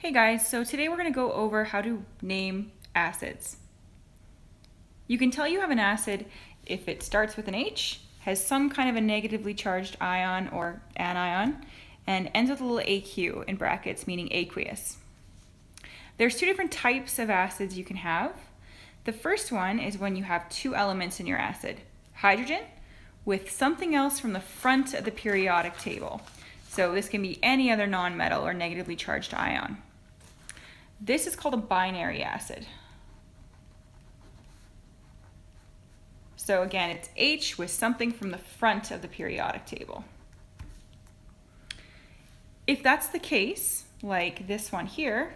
Hey guys, so today we're going to go over how to name acids. You can tell you have an acid if it starts with an H, has some kind of a negatively charged ion or anion, and ends with a little AQ in brackets, meaning aqueous. There's two different types of acids you can have. The first one is when you have two elements in your acid, hydrogen with something else from the front of the periodic table. So this can be any other nonmetal or negatively charged ion. This is called a binary acid. So again, it's H with something from the front of the periodic table. If that's the case, like this one here,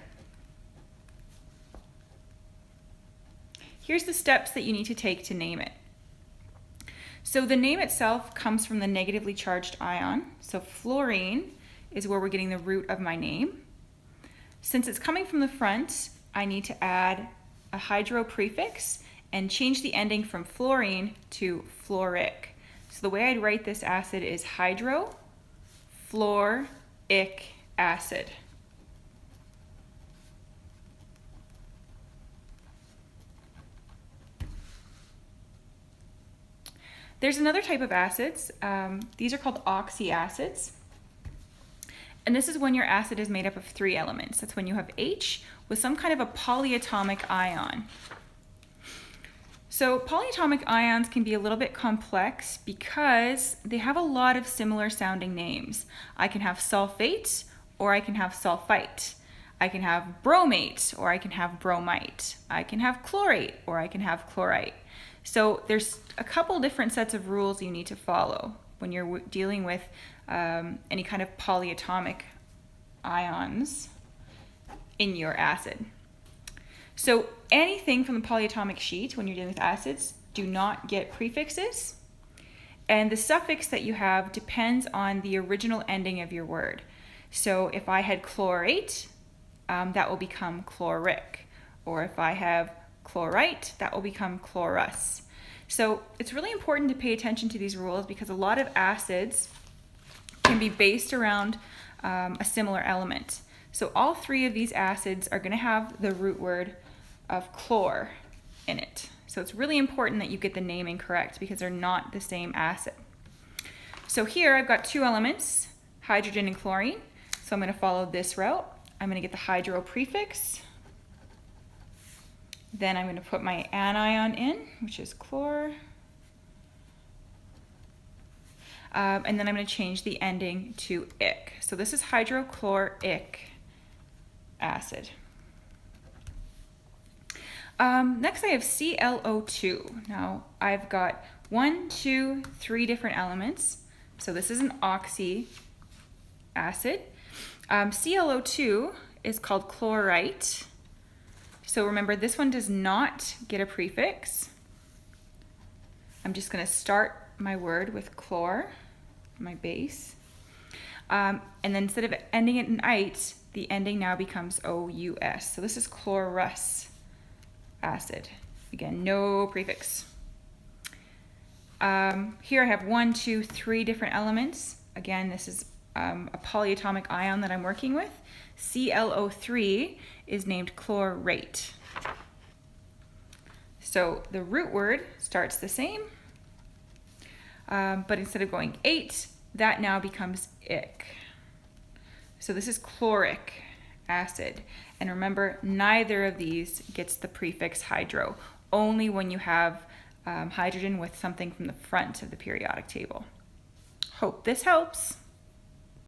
here's the steps that you need to take to name it. So the name itself comes from the negatively charged ion. So fluorine is where we're getting the root of my name. Since it's coming from the front, I need to add a hydro prefix and change the ending from fluorine to fluoric. So the way I'd write this acid is hydrofluoric acid. There's another type of acids. These are called oxyacids. And this is when your acid is made up of three elements. That's when you have H with some kind of a polyatomic ion. So polyatomic ions can be a little bit complex because they have a lot of similar sounding names. I can have sulfate or I can have sulfite. I can have bromate or I can have bromite. I can have chlorate or I can have chlorite. So there's a couple different sets of rules you need to follow when you're dealing with any kind of polyatomic ions in your acid. So anything from the polyatomic sheet when you're dealing with acids do not get prefixes, and the suffix that you have depends on the original ending of your word. So if I had chlorate, that will become chloric, or if I have chlorite, that will become chlorus. So it's really important to pay attention to these rules because a lot of acids can be based around a similar element. So all three of these acids are going to have the root word of chlor in it. So it's really important that you get the naming correct because they're not the same acid. So here I've got two elements, hydrogen and chlorine. So I'm going to follow this route. I'm going to get the hydro prefix. Then I'm going to put my anion in, which is chlor. And then I'm going to change the ending to ic. So this is hydrochloric acid. Next I have ClO2. Now I've got 1, 2, 3 different elements. So this is an oxy acid. ClO2 is called chlorite. So remember, this one does not get a prefix. I'm just going to start my word with chlor, my base. And then instead of ending it in ite, the ending now becomes OUS. So this is chlorus acid. Again, no prefix. Here I have 1, 2, 3 different elements. Again, this is a polyatomic ion that I'm working with. ClO3 is named chlorate. So the root word starts the same, but instead of going ate, that now becomes ic. So this is chloric acid. And remember, neither of these gets the prefix hydro, only when you have hydrogen with something from the front of the periodic table. Hope this helps.